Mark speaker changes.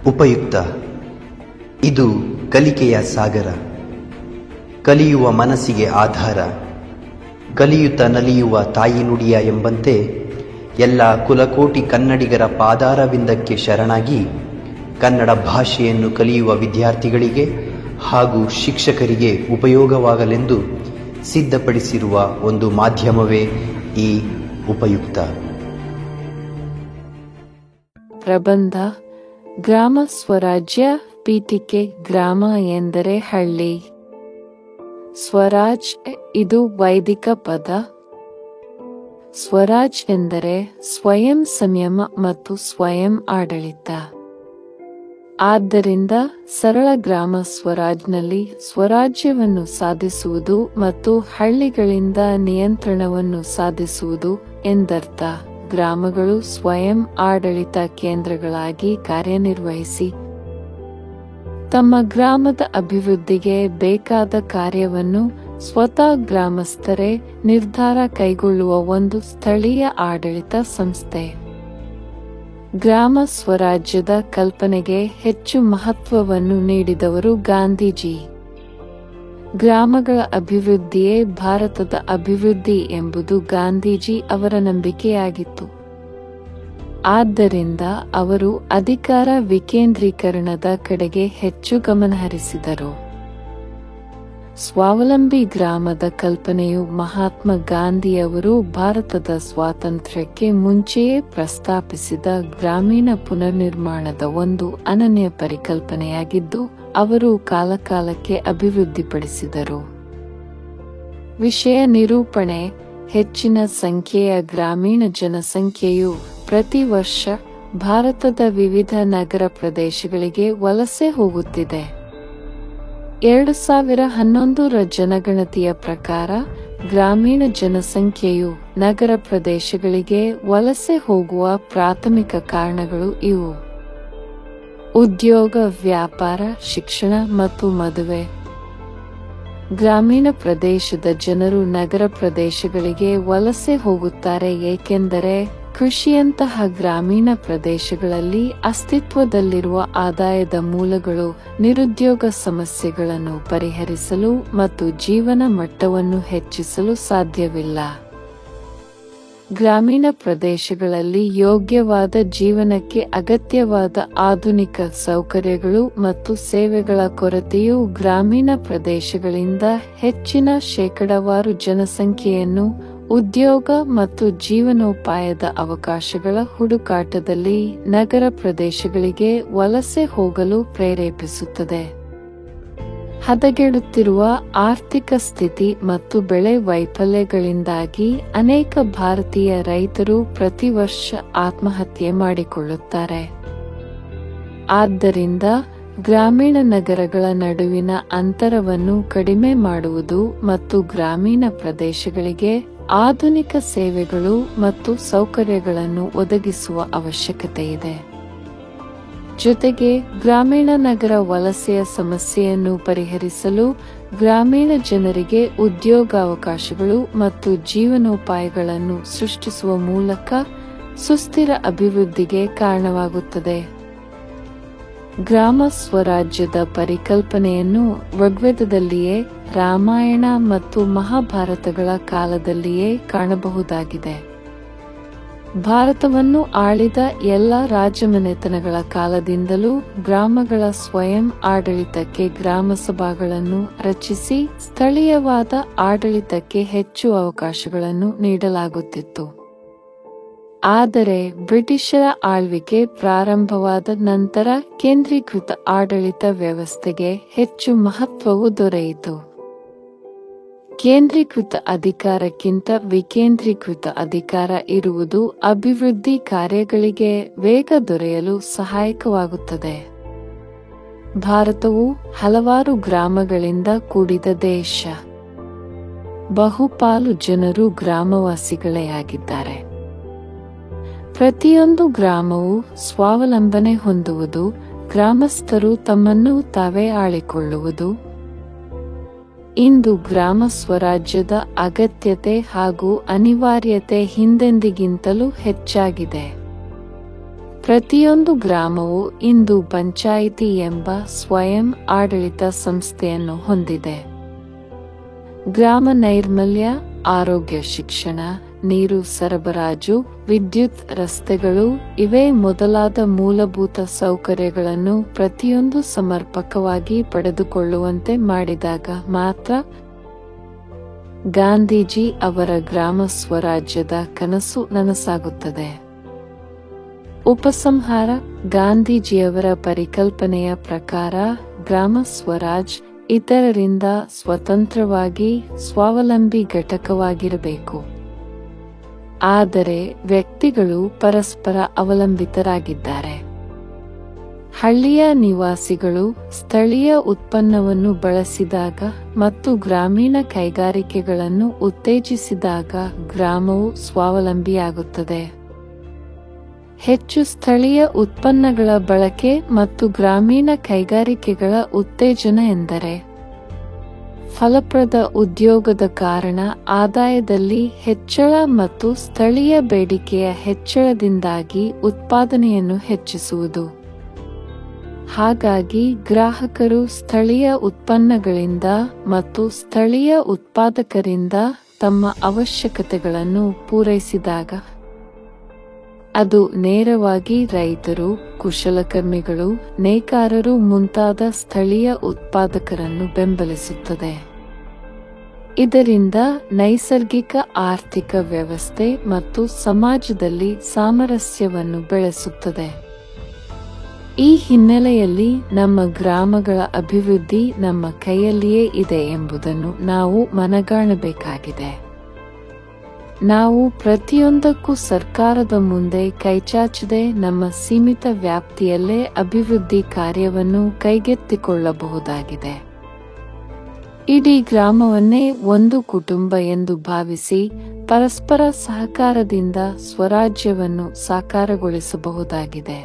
Speaker 1: ಉಪಯುಕ್ತ. ಇದು ಕಲಿಕೆಯ ಸಾಗರ, ಕಲಿಯುವ ಮನಸ್ಸಿಗೆ ಆಧಾರ, ಕಲಿಯುತ್ತ ನಲಿಯುವ ತಾಯಿ ನುಡಿಯ ಎಂಬಂತೆ ಎಲ್ಲ ಕುಲಕೋಟಿ ಕನ್ನಡಿಗರ ಪಾದಾರವಿಂದಕ್ಕೆ ಶರಣಾಗಿ ಕನ್ನಡ ಭಾಷೆಯನ್ನು ಕಲಿಯುವ ವಿದ್ಯಾರ್ಥಿಗಳಿಗೆ ಹಾಗೂ ಶಿಕ್ಷಕರಿಗೆ ಉಪಯೋಗವಾಗಲೆಂದು ಸಿದ್ಧಪಡಿಸಿರುವ ಒಂದು ಮಾಧ್ಯಮವೇ ಈ ಉಪಯುಕ್ತ.
Speaker 2: ಪ್ರಬಂಧ ಗ್ರಾಮ ಸ್ವರಾಜ್ಯ ಪೀಠಿಕೆ. ಗ್ರಾಮ ಎಂದರೆ ಹಳ್ಳಿ. ಸ್ವರಾಜ್ ಇದು ವೈದಿಕ ಪದ. ಸ್ವರಾಜ್ ಎಂದರೆ ಸ್ವಯಂ ಸಂಯಮ ಮತ್ತು ಸ್ವಯಂ ಆಡಳಿತ. ಆದ್ದರಿಂದ ಸರಳ ಗ್ರಾಮ ಸ್ವರಾಜ್ನಲ್ಲಿ ಸ್ವರಾಜ್ಯವನ್ನು ಸಾಧಿಸುವುದು ಮತ್ತು ಹಳ್ಳಿಗಳಿಂದ ನಿಯಂತ್ರಣವನ್ನು ಸಾಧಿಸುವುದು ಎಂದರ್ಥ. ಗ್ರಾಮಗಳು ಸ್ವಯಂ ಆಡಳಿತ ಕೇಂದ್ರಗಳಾಗಿ ಕಾರ್ಯನಿರ್ವಹಿಸಿ ತಮ್ಮ ಗ್ರಾಮದ ಅಭಿವೃದ್ಧಿಗೆ ಬೇಕಾದ ಕಾರ್ಯವನ್ನು ಸ್ವತಃ ಗ್ರಾಮಸ್ಥರೇ ನಿರ್ಧಾರ ಕೈಗೊಳ್ಳುವ ಒಂದು ಸ್ಥಳೀಯ ಆಡಳಿತ ಸಂಸ್ಥೆ. ಗ್ರಾಮ ಸ್ವರಾಜ್ಯದ ಕಲ್ಪನೆಗೆ ಹೆಚ್ಚು ಮಹತ್ವವನ್ನು ನೀಡಿದವರು ಗಾಂಧೀಜಿ. ಗ್ರಾಮಗಳ ಅಭಿವೃದ್ಧಿಯೇ ಭಾರತದ ಅಭಿವೃದ್ಧಿ ಎಂಬುದು ಗಾಂಧೀಜಿ ಅವರ ನಂಬಿಕೆಯಾಗಿತ್ತು. ಆದ್ದರಿಂದ ಅವರು ಅಧಿಕಾರ ವಿಕೇಂದ್ರೀಕರಣದ ಕಡೆಗೆ ಹೆಚ್ಚು ಗಮನಹರಿಸಿದರು. ಸ್ವಾವಲಂಬಿ ಗ್ರಾಮದ ಕಲ್ಪನೆಯು ಮಹಾತ್ಮ ಗಾಂಧಿಯವರು ಭಾರತದ ಸ್ವಾತಂತ್ರ್ಯಕ್ಕೆ ಮುಂಚೆಯೇ ಪ್ರಸ್ತಾಪಿಸಿದ ಗ್ರಾಮೀಣ ಪುನರ್ನಿರ್ಮಾಣದ ಒಂದು ಅನನ್ಯ ಪರಿಕಲ್ಪನೆಯಾಗಿದ್ದು, ಅವರು ಕಾಲಕಾಲಕ್ಕೆ ಅಭಿವೃದ್ಧಿಪಡಿಸಿದರು. ವಿಷಯ ನಿರೂಪಣೆ. ಹೆಚ್ಚಿನ ಸಂಖ್ಯೆಯ ಗ್ರಾಮೀಣ ಜನಸಂಖ್ಯೆಯು ಪ್ರತಿ ವರ್ಷ ಭಾರತದ ವಿವಿಧ ನಗರ ಪ್ರದೇಶಗಳಿಗೆ ವಲಸೆ ಹೋಗುತ್ತಿದೆ. 2011ರ ಜನಗಣತಿಯ ಪ್ರಕಾರ ಗ್ರಾಮೀಣ ಜನಸಂಖ್ಯೆಯು ನಗರ ಪ್ರದೇಶಗಳಿಗೆ ವಲಸೆ ಹೋಗುವ ಪ್ರಾಥಮಿಕ ಕಾರಣಗಳು ಇವು: ಉದ್ಯೋಗ, ವ್ಯಾಪಾರ, ಶಿಕ್ಷಣ ಮತ್ತು ಮದುವೆ. ಗ್ರಾಮೀಣ ಪ್ರದೇಶದ ಜನರು ನಗರ ಪ್ರದೇಶಗಳಿಗೆ ವಲಸೆ ಹೋಗುತ್ತಾರೆ ಏಕೆಂದರೆ ಕೃಷಿಯಂತಹ ಗ್ರಾಮೀಣ ಪ್ರದೇಶಗಳಲ್ಲಿ ಅಸ್ತಿತ್ವದಲ್ಲಿರುವ ಆದಾಯದ ಮೂಲಗಳು ನಿರುದ್ಯೋಗ ಸಮಸ್ಯೆಗಳನ್ನು ಪರಿಹರಿಸಲು ಮತ್ತು ಜೀವನ ಮಟ್ಟವನ್ನು ಹೆಚ್ಚಿಸಲು ಸಾಧ್ಯವಿಲ್ಲ. ಗ್ರಾಮೀಣ ಪ್ರದೇಶಗಳಲ್ಲಿ ಯೋಗ್ಯವಾದ ಜೀವನಕ್ಕೆ ಅಗತ್ಯವಾದ ಆಧುನಿಕ ಸೌಕರ್ಯಗಳು ಮತ್ತು ಸೇವೆಗಳ ಕೊರತೆಯು ಗ್ರಾಮೀಣ ಪ್ರದೇಶಗಳಿಂದ ಹೆಚ್ಚಿನ ಶೇಕಡಾವಾರು ಜನಸಂಖ್ಯೆಯನ್ನು ಉದ್ಯೋಗ ಮತ್ತು ಜೀವನೋಪಾಯದ ಅವಕಾಶಗಳ ಹುಡುಕಾಟದಲ್ಲಿ ನಗರ ಪ್ರದೇಶಗಳಿಗೆ ವಲಸೆ ಹೋಗಲು ಪ್ರೇರೇಪಿಸುತ್ತದೆ. ಹದಗೆಡುತ್ತಿರುವ ಆರ್ಥಿಕ ಸ್ಥಿತಿ ಮತ್ತು ಬೆಳೆ ವೈಫಲ್ಯಗಳಿಂದಾಗಿ ಅನೇಕ ಭಾರತೀಯ ರೈತರು ಪ್ರತಿ ವರ್ಷ ಆತ್ಮಹತ್ಯೆ ಮಾಡಿಕೊಳ್ಳುತ್ತಾರೆ. ಆದ್ದರಿಂದ ಗ್ರಾಮೀಣ ನಗರಗಳ ನಡುವಿನ ಅಂತರವನ್ನು ಕಡಿಮೆ ಮಾಡುವುದು ಮತ್ತು ಗ್ರಾಮೀಣ ಪ್ರದೇಶಗಳಿಗೆ ಆಧುನಿಕ ಸೇವೆಗಳು ಮತ್ತು ಸೌಕರ್ಯಗಳನ್ನು ಒದಗಿಸುವ ಅವಶ್ಯಕತೆಯಿದೆ. ಜೊತೆಗೆ ಗ್ರಾಮೀಣ ನಗರ ವಲಸೆಯ ಸಮಸ್ಯೆಯನ್ನು ಪರಿಹರಿಸಲು ಗ್ರಾಮೀಣ ಜನರಿಗೆ ಉದ್ಯೋಗಾವಕಾಶಗಳು ಮತ್ತು ಜೀವನೋಪಾಯಗಳನ್ನು ಸೃಷ್ಟಿಸುವ ಮೂಲಕ ಸುಸ್ಥಿರ ಅಭಿವೃದ್ಧಿಗೆ ಕಾರಣವಾಗುತ್ತದೆ. ಗ್ರಾಮ ಸ್ವರಾಜ್ಯದ ಪರಿಕಲ್ಪನೆಯನ್ನು ಋಗ್ವೇದದಲ್ಲಿಯೇ, ರಾಮಾಯಣ ಮತ್ತು ಮಹಾಭಾರತಗಳ ಕಾಲದಲ್ಲಿಯೇ ಕಾಣಬಹುದಾಗಿದೆ. ಭಾರತವನ್ನು ಆಳಿದ ಎಲ್ಲ ರಾಜಮನೆತನಗಳ ಕಾಲದಿಂದಲೂ ಗ್ರಾಮಗಳ ಸ್ವಯಂ ಆಡಳಿತಕ್ಕೆ ಗ್ರಾಮಸಭಾಗಳನ್ನು ರಚಿಸಿ ಸ್ಥಳೀಯವಾದ ಆಡಳಿತಕ್ಕೆ ಹೆಚ್ಚು ಅವಕಾಶಗಳನ್ನು ನೀಡಲಾಗುತ್ತಿತ್ತು. ಆದರೆ ಬ್ರಿಟಿಷರ ಆಳ್ವಿಕೆ ಪ್ರಾರಂಭವಾದ ನಂತರ ಕೇಂದ್ರೀಕೃತ ಆಡಳಿತ ವ್ಯವಸ್ಥೆಗೆ ಹೆಚ್ಚು ಮಹತ್ವವು ದೊರೆಯಿತು. ಕೇಂದ್ರೀಕೃತ ಅಧಿಕಾರಕ್ಕಿಂತ ವಿಕೇಂದ್ರೀಕೃತ ಅಧಿಕಾರ ಇರುವುದು ಅಭಿವೃದ್ಧಿ ಕಾರ್ಯಗಳಿಗೆ ವೇಗ ದೊರೆಯಲು ಸಹಾಯಕವಾಗುತ್ತದೆ. ಭಾರತವು ಹಲವಾರು ಗ್ರಾಮಗಳಿಂದ ಕೂಡಿದ ದೇಶ. ಬಹುಪಾಲು ಜನರು ಗ್ರಾಮವಾಸಿಗಳೇ ಆಗಿದ್ದಾರೆ. ಪ್ರತಿಯೊಂದು ಗ್ರಾಮವು ಸ್ವಾವಲಂಬನೆ ಹೊಂದುವುದು, ಗ್ರಾಮಸ್ಥರು ತಮ್ಮನ್ನು ತಾವೇ ಆಳಿಕೊಳ್ಳುವುದು. ಇಂದು ಗ್ರಾಮ ಸ್ವರಾಜ್ಯದ ಅಗತ್ಯತೆ ಹಾಗೂ ಅನಿವಾರ್ಯತೆ ಹಿಂದೆಂದಿಗಿಂತಲೂ ಹೆಚ್ಚಾಗಿದೆ. ಪ್ರತಿಯೊಂದು ಗ್ರಾಮವು ಇಂದು ಪಂಚಾಯಿತಿ ಎಂಬ ಸ್ವಯಂ ಆಡಳಿತ ಸಂಸ್ಥೆಯನ್ನು ಹೊಂದಿದೆ. ಗ್ರಾಮ ನೈರ್ಮಲ್ಯ, ಆರೋಗ್ಯ, ಶಿಕ್ಷಣ, ನೀರು ಸರಬರಾಜು, ವಿದ್ಯುತ್, ರಸ್ತೆಗಳು ಇವೇ ಮೊದಲಾದ ಮೂಲಭೂತ ಸೌಕರ್ಯಗಳನ್ನು ಪ್ರತಿಯೊಂದು ಸಮರ್ಪಕವಾಗಿ ಪಡೆದುಕೊಳ್ಳುವಂತೆ ಮಾಡಿದಾಗ ಮಾತ್ರ ಗಾಂಧೀಜಿ ಅವರ ಗ್ರಾಮ ಸ್ವರಾಜ್ಯದ ಕನಸು ನನಸಾಗುತ್ತದೆ. ಉಪಸಂಹಾರ: ಗಾಂಧೀಜಿಯವರ ಪರಿಕಲ್ಪನೆಯ ಪ್ರಕಾರ ಗ್ರಾಮ ಸ್ವರಾಜ್ ಇತರರಿಂದ ಸ್ವತಂತ್ರವಾಗಿ ಸ್ವಾವಲಂಬಿ ಘಟಕವಾಗಿರಬೇಕು. ಆದರೆ ವ್ಯಕ್ತಿಗಳು ಪರಸ್ಪರ ಅವಲಂಬಿತರಾಗಿದ್ದಾರೆ. ಹಳ್ಳಿಯ ನಿವಾಸಿಗಳು ಸ್ಥಳೀಯ ಉತ್ಪನ್ನವನ್ನು ಬಳಸಿದಾಗ ಮತ್ತು ಗ್ರಾಮೀಣ ಕೈಗಾರಿಕೆಗಳನ್ನು ಉತ್ತೇಜಿಸಿದಾಗ ಗ್ರಾಮವು ಸ್ವಾವಲಂಬಿಯಾಗುತ್ತದೆ. ಹೆಚ್ಚು ಸ್ಥಳೀಯ ಉತ್ಪನ್ನಗಳ ಬಳಕೆ ಮತ್ತು ಗ್ರಾಮೀಣ ಕೈಗಾರಿಕೆಗಳ ಉತ್ತೇಜನ ಎಂದರೆ ಫಲಪ್ರದ ಉದ್ಯೋಗದ ಕಾರಣ ಆದಾಯದಲ್ಲಿ ಹೆಚ್ಚಳ ಮತ್ತು ಸ್ಥಳೀಯ ಬೇಡಿಕೆಯ ಹೆಚ್ಚಳದಿಂದಾಗಿ ಉತ್ಪಾದನೆಯನ್ನು ಹೆಚ್ಚಿಸುವುದು. ಹಾಗಾಗಿ ಗ್ರಾಹಕರು ಸ್ಥಳೀಯ ಉತ್ಪನ್ನಗಳಿಂದ ಮತ್ತು ಸ್ಥಳೀಯ ಉತ್ಪಾದಕರಿಂದ ತಮ್ಮ ಅವಶ್ಯಕತೆಗಳನ್ನು ಪೂರೈಸಿದಾಗ ಅದು ನೇರವಾಗಿ ರೈತರು, ಕುಶಲಕರ್ಮಿಗಳು, ನೇಕಾರರು ಮುಂತಾದ ಸ್ಥಳೀಯ ಉತ್ಪಾದಕರನ್ನು ಬೆಂಬಲಿಸುತ್ತದೆ. ಇದರಿಂದ ನೈಸರ್ಗಿಕ ಆರ್ಥಿಕ ವ್ಯವಸ್ಥೆ ಮತ್ತು ಸಮಾಜದಲ್ಲಿ ಸಾಮರಸ್ಯವನ್ನು ಬೆಳೆಸುತ್ತದೆ. ಈ ಹಿನ್ನೆಲೆಯಲ್ಲಿ ನಮ್ಮ ಗ್ರಾಮಗಳ ಅಭಿವೃದ್ಧಿ ನಮ್ಮ ಕೈಯಲ್ಲಿಯೇ ಇದೆ ಎಂಬುದನ್ನು ನಾವು ಮನಗಾಣಬೇಕಾಗಿದೆ. ನಾವು ಪ್ರತಿಯೊಂದಕ್ಕೂ ಸರ್ಕಾರದ ಮುಂದೆ ಕೈಚಾಚದೆ ನಮ್ಮ ಸೀಮಿತ ವ್ಯಾಪ್ತಿಯಲ್ಲೇ ಅಭಿವೃದ್ಧಿ ಕಾರ್ಯವನ್ನು ಕೈಗೆತ್ತಿಕೊಳ್ಳಬಹುದಾಗಿದೆ. ಇಡೀ ಗ್ರಾಮವನ್ನೇ ಒಂದು ಕುಟುಂಬ ಎಂದು ಭಾವಿಸಿ ಪರಸ್ಪರ ಸಹಕಾರದಿಂದ ಸ್ವರಾಜ್ಯವನ್ನು ಸಾಕಾರಗೊಳಿಸಬಹುದಾಗಿದೆ.